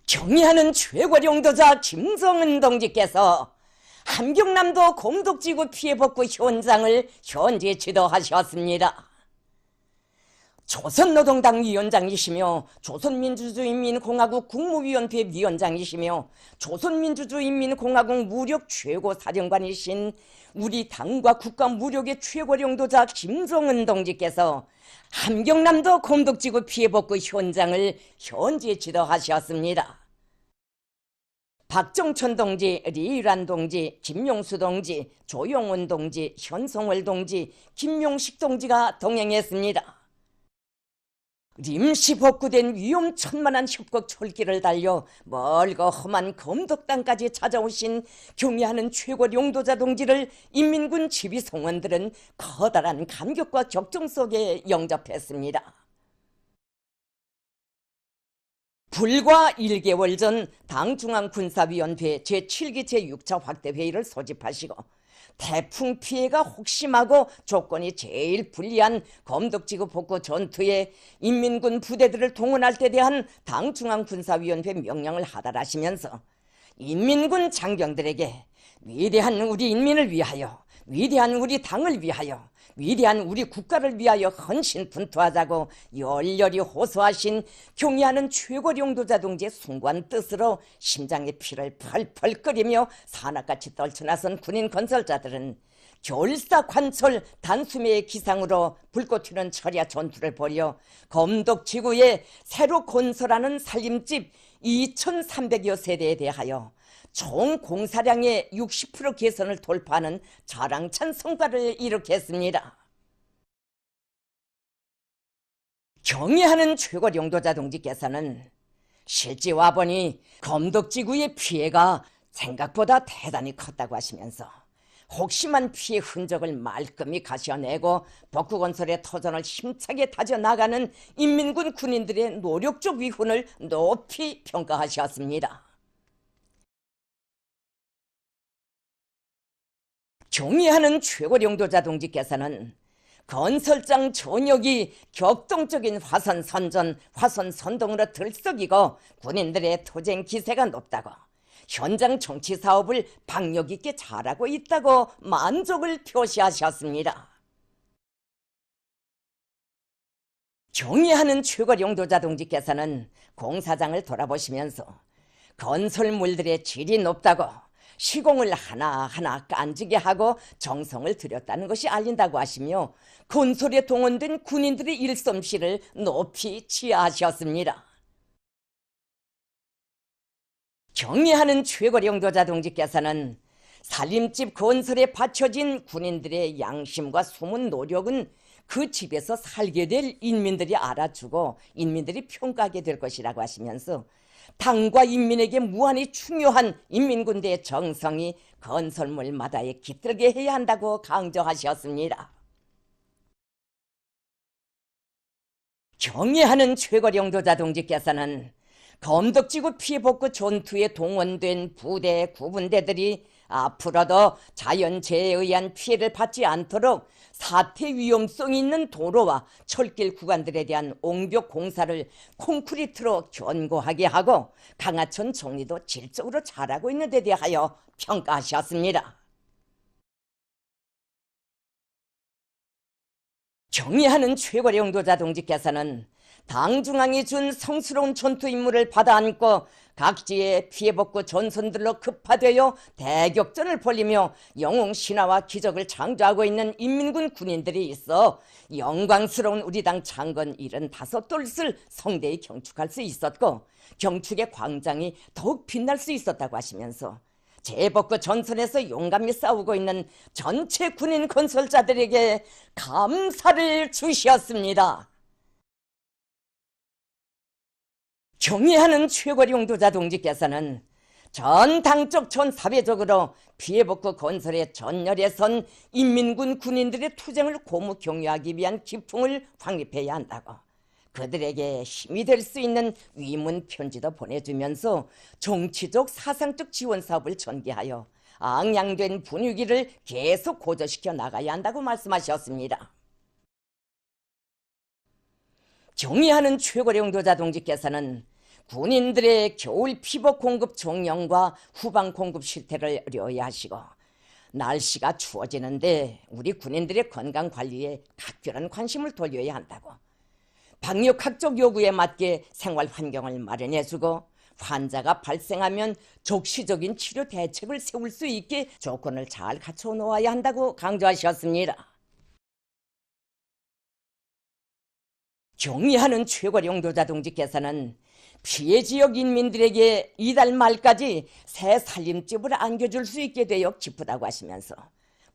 경의하는 최고령도자 김정은 동지께서 함경남도 곰독지구 피해복구 현장을 현재 지도하셨습니다. 조선노동당 위원장이시며 조선민주주의인민공화국 국무위원회 위원장이시며 조선민주주의인민공화국 무력 최고사령관이신 우리 당과 국가 무력의 최고령도자 김정은 동지께서 함경남도 곰독지구 피해복구 현장을 현재 지도하셨습니다. 박정천 동지, 리일환 동지, 김용수 동지, 조용훈 동지, 현송월 동지, 김용식 동지가 동행했습니다. 임시 복구된 위험천만한 협곡 철길을 달려 멀고 험한 검독 땅까지 찾아오신 경의하는 최고 용도자 동지를 인민군 지휘성원들은 커다란 감격과 격정 속에 영접했습니다. 불과 1개월 전 당중앙군사위원회 제7기 제6차 확대회의를 소집하시고 태풍 피해가 혹심하고 조건이 제일 불리한 검독지구 복구 전투에 인민군 부대들을 동원할 때 대한 당중앙군사위원회 명령을 하달하시면서 인민군 장병들에게 위대한 우리 인민을 위하여, 위대한 우리 당을 위하여, 위대한 우리 국가를 위하여 헌신분투하자고 열렬히 호소하신 경의하는 최고령도자 동지의 숭고한 뜻으로 심장의 피를 펄펄 끓이며 산악같이 떨쳐나선 군인 건설자들은 결사관철 단수매의 기상으로 불꽃 튀는 철야 전투를 벌여 검독지구에 새로 건설하는 살림집 2,300여 세대에 대하여 총 공사량의 60% 개선을 돌파하는 자랑찬 성과를 일으켰습니다. 경의하는 최고령도자 동지께서는 실제 와보니 검독지구의 피해가 생각보다 대단히 컸다고 하시면서 혹심한 피해 흔적을 말끔히 가셔내고 복구건설의 터전을 힘차게 다져나가는 인민군 군인들의 노력적 위훈을 높이 평가하셨습니다. 경의하는 최고령도자 동지께서는 건설장 전역이 격동적인 화선선전, 화선선동으로 들썩이고 군인들의 투쟁 기세가 높다고 현장 정치 사업을 박력 있게 잘하고 있다고 만족을 표시하셨습니다. 경의하는 최고령도자 동지께서는 공사장을 돌아보시면서 건설물들의 질이 높다고 시공을 하나하나 깐지게 하고 정성을 들였다는 것이 알린다고 하시며 건설에 동원된 군인들의 일솜씨를 높이 치하하셨습니다. 경의하는 최고령도자 동지께서는 살림집 건설에 바쳐진 군인들의 양심과 숨은 노력은 그 집에서 살게 될 인민들이 알아주고 인민들이 평가하게 될 것이라고 하시면서 당과 인민에게 무한히 중요한 인민군대의 정성이 건설물마다에 깃들게 해야 한다고 강조하셨습니다. 경의하는 최고령도자 동지께서는 검독지구 피해복구 전투에 동원된 부대, 구분대들이 앞으로도 자연재해에 의한 피해를 받지 않도록 사태 위험성이 있는 도로와 철길 구간들에 대한 옹벽 공사를 콘크리트로 견고하게 하고 강하천 정리도 질적으로 잘하고 있는 데 대하여 평가하셨습니다. 경의하는 최고령도자 동지께서는 당중앙이 준 성스러운 전투 임무를 받아안고 각지의 피해복구 전선들로 급파되어 대격전을 벌이며 영웅 신화와 기적을 창조하고 있는 인민군 군인들이 있어 영광스러운 우리 당 창건 75돌을 성대히 경축할 수 있었고 경축의 광장이 더욱 빛날 수 있었다고 하시면서 재복구 전선에서 용감히 싸우고 있는 전체 군인 건설자들에게 감사를 주셨습니다. 경의하는 최고령도자 동지께서는 전 당적 전 사회적으로 피해복구 건설에 전열에 선 인민군 군인들의 투쟁을 고무 격려하기 위한 기풍을 확립해야 한다고 그들에게 힘이 될 수 있는 위문 편지도 보내주면서 정치적 사상적 지원 사업을 전개하여 앙양된 분위기를 계속 고조시켜 나가야 한다고 말씀하셨습니다. 경의하는 최고령도자 동지께서는 군인들의 겨울 피복 공급 종령과 후방 공급 실태를 료해하시고 날씨가 추워지는데 우리 군인들의 건강 관리에 각별한 관심을 돌려야 한다고, 방역학적 요구에 맞게 생활 환경을 마련해주고 환자가 발생하면 적시적인 치료 대책을 세울 수 있게 조건을 잘 갖춰 놓아야 한다고 강조하셨습니다. 경의하는 최고령 교자 동지께서는 피해 지역 인민들에게 이달 말까지 새 살림집을 안겨줄 수 있게 되어 기쁘다고 하시면서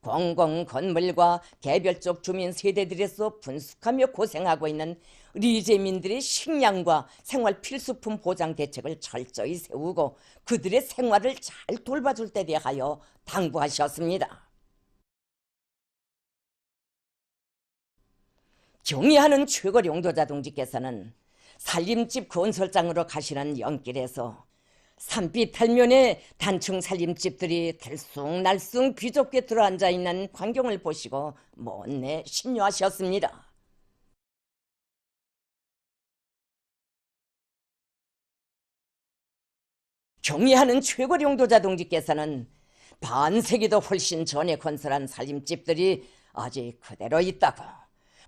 공공건물과 개별적 주민 세대들에서 분숙하며 고생하고 있는 리재민들의 식량과 생활 필수품 보장 대책을 철저히 세우고 그들의 생활을 잘 돌봐줄 때 대하여 당부하셨습니다. 경의하는 최고령도자 동지께서는 살림집 건설장으로 가시는 연길에서 산빛 탈면에 단층 살림집들이 들쑥날쑥 비좁게 들어앉아 있는 광경을 보시고 못내 심려하셨습니다. 경의하는 최고령도자 동지께서는 반세기도 훨씬 전에 건설한 살림집들이 아직 그대로 있다고,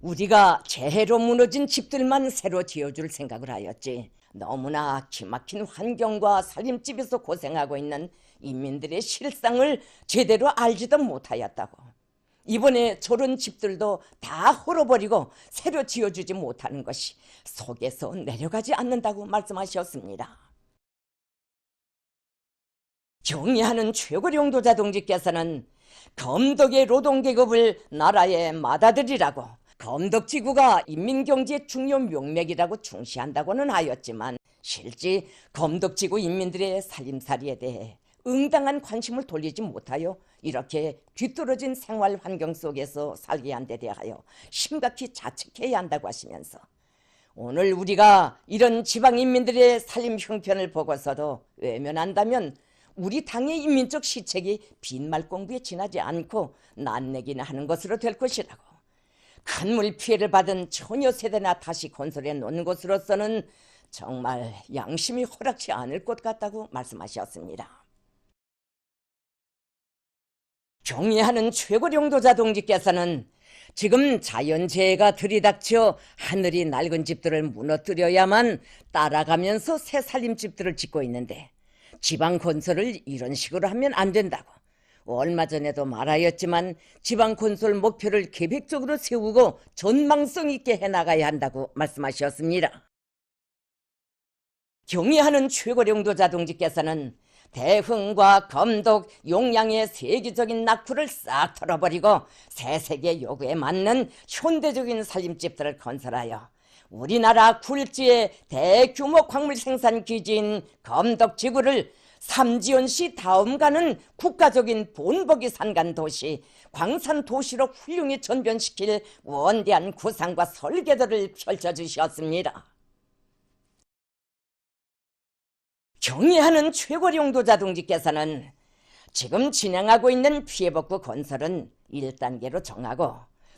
우리가 재해로 무너진 집들만 새로 지어줄 생각을 하였지 너무나 기막힌 환경과 살림집에서 고생하고 있는 인민들의 실상을 제대로 알지도 못하였다고, 이번에 저런 집들도 다 헐어버리고 새로 지어주지 못하는 것이 속에서 내려가지 않는다고 말씀하셨습니다. 경의하는 최고령도자 동지께서는 검덕의 노동계급을 나라에 맏아들이라고, 검덕지구가 인민경제의 중요 명맥이라고 중시한다고는 하였지만 실제 검덕지구 인민들의 살림살이에 대해 응당한 관심을 돌리지 못하여 이렇게 뒤떨어진 생활 환경 속에서 살게 한 데 대하여 심각히 자책해야 한다고 하시면서 오늘 우리가 이런 지방인민들의 살림 형편을 보고서도 외면한다면 우리 당의 인민적 시책이 빈말 공부에 지나지 않고 난내기나 하는 것으로 될 것이라고, 큰 물 피해를 받은 처녀 세대나 다시 건설해 놓은 것으로서는 정말 양심이 허락치 않을 것 같다고 말씀하셨습니다. 경의하는 최고령도자 동지께서는 지금 자연재해가 들이닥쳐 하늘이 낡은 집들을 무너뜨려야만 따라가면서 새 살림집들을 짓고 있는데 지방 건설을 이런 식으로 하면 안 된다고, 얼마 전에도 말하였지만 지방 건설 목표를 계획적으로 세우고 전망성 있게 해나가야 한다고 말씀하셨습니다. 경의하는 최고령도자 동지께서는 대흥과 검독, 용양의 세계적인 낙후를 싹 털어버리고 새 세계 요구에 맞는 현대적인 살림집들을 건설하여 우리나라 굴지의 대규모 광물 생산 기지인 검덕지구를 삼지연시 다음가는 국가적인 본보기 산간 도시, 광산 도시로 훌륭히 전변시킬 원대한 구상과 설계도를 펼쳐주셨습니다. 경의하는 최고령도자 동지께서는 지금 진행하고 있는 피해복구 건설은 1단계로 정하고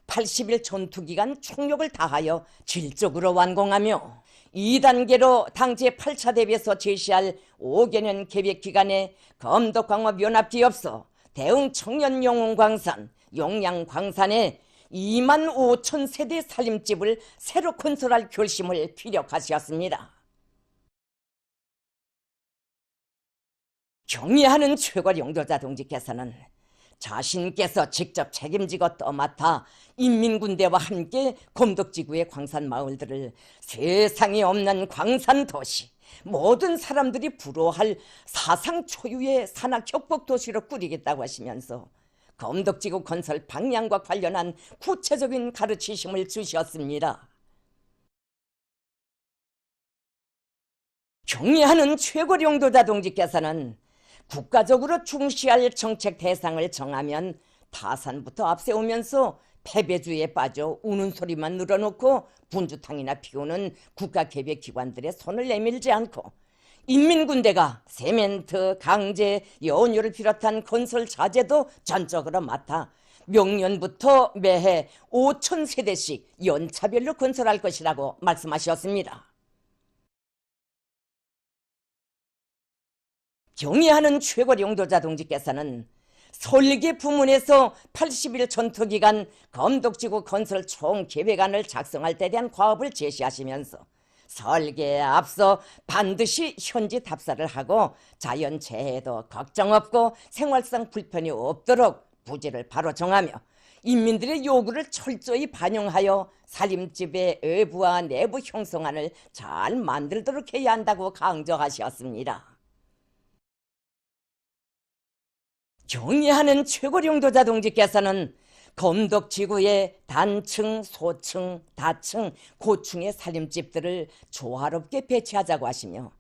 80일 전투기간 총력을 다하여 질적으로 완공하며 2단계로 당제 8차 대비에서 제시할 5개년 계획기간에 검덕광업연합기업소, 대흥 청년영웅광산, 용양광산에 2만 5천 세대 살림집을 새로 건설할 결심을 피력하셨습니다. 경의하는 최고령도자 동지께서는 자신께서 직접 책임지고 떠맡아 인민군대와 함께 검덕지구의 광산마을들을 세상에 없는 광산도시, 모든 사람들이 부러워할 사상 초유의 산악협복도시로 꾸리겠다고 하시면서 검덕지구 건설 방향과 관련한 구체적인 가르치심을 주셨습니다. 경의하는 최고령도자 동지께서는 국가적으로 중시할 정책 대상을 정하면 타산부터 앞세우면서 패배주의에 빠져 우는 소리만 늘어놓고 분주탕이나 피우는 국가계획기관들의 손을 내밀지 않고 인민군대가 세멘트, 강제, 연료를 비롯한 건설 자재도 전적으로 맡아 명년부터 매해 5천 세대씩 연차별로 건설할 것이라고 말씀하셨습니다. 경애하는 최고 용도자 동지께서는 설계 부문에서 80일 전투기간 검독지구 건설 총계획안을 작성할 때 대한 과업을 제시하시면서 설계에 앞서 반드시 현지 답사를 하고 자연재해도 걱정 없고 생활상 불편이 없도록 부지를 바로 정하며 인민들의 요구를 철저히 반영하여 살림집의 외부와 내부 형성안을 잘 만들도록 해야 한다고 강조하셨습니다. 경애하는 최고 용도자 동지께서는 검독지구의 단층, 소층, 다층, 고층의 살림집들을 조화롭게 배치하자고 하시며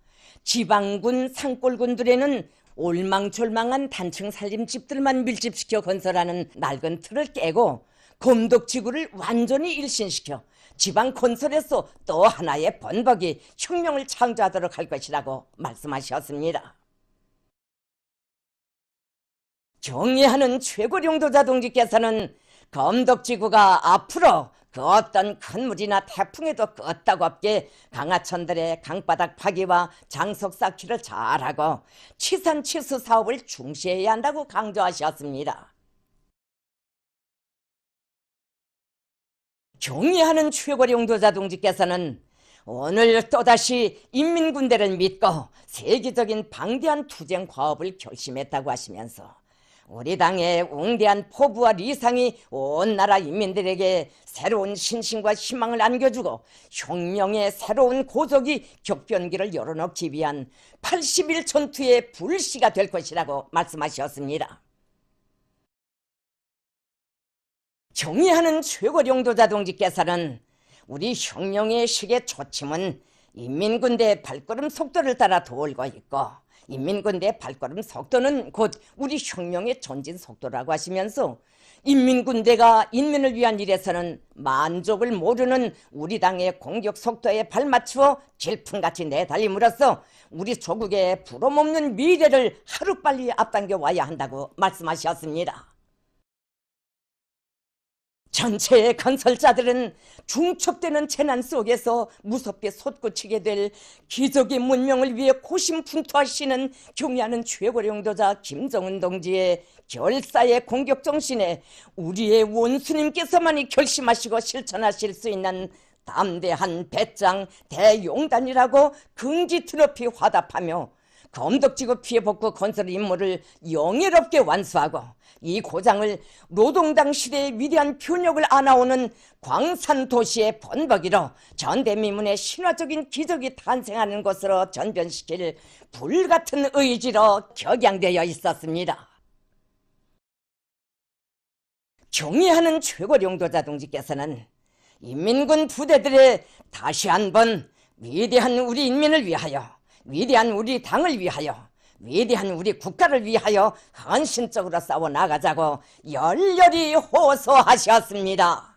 지방군, 산골군들에는 올망졸망한 단층 살림집들만 밀집시켜 건설하는 낡은 틀을 깨고 검독지구를 완전히 일신시켜 지방 건설에서 또 하나의 번복이 혁명을 창조하도록 할 것이라고 말씀하셨습니다. 경애하는 최고 용도자 동지께서는 검독지구가 앞으로 그 어떤 큰 물이나 태풍에도 끄떡없게 강하천들의 강바닥 파기와 장속 쌓기를 잘하고 치산치수 사업을 중시해야 한다고 강조하셨습니다. 경애하는 최고 용도자 동지께서는 오늘 또다시 인민군대를 믿고 세계적인 방대한 투쟁 과업을 결심했다고 하시면서 우리 당의 웅대한 포부와 리상이 온 나라 인민들에게 새로운 신심과 희망을 안겨주고 혁명의 새로운 고속이 격변기를 열어놓기 위한 80일 전투의 불씨가 될 것이라고 말씀하셨습니다. 경애하는 최고 용도자 동지께서는 우리 혁명의 시계 초침은 인민군대의 발걸음 속도를 따라 돌고 있고 인민군대의 발걸음 속도는 곧 우리 혁명의 전진 속도라고 하시면서 인민군대가 인민을 위한 일에서는 만족을 모르는 우리 당의 공격 속도에 발맞추어 질풍같이 내달림으로써 우리 조국의 부러움없는 미래를 하루빨리 앞당겨 와야 한다고 말씀하셨습니다. 전체의 건설자들은 중첩되는 재난 속에서 무섭게 솟구치게 될 기적의 문명을 위해 고심분투하시는 경애하는 최고 용도자 김정은 동지의 결사의 공격 정신에 우리의 원수님께서만이 결심하시고 실천하실 수 있는 담대한 배짱 대용단이라고 긍지 트로피 화답하며 검독지구 피해 복구 건설 임무를 영예롭게 완수하고 이 고장을 노동당 시대의 위대한 변혁을 안아오는 광산도시의 번복이로 전대미문의 신화적인 기적이 탄생하는 것으로 전변시킬 불같은 의지로 격양되어 있었습니다. 경애하는 최고 용도자 동지께서는 인민군 부대들의 다시 한번 위대한 우리 인민을 위하여 위대한 우리 당을 위하여 위대한 우리 국가를 위하여 헌신적으로 싸워 나가자고 열렬히 호소하셨습니다.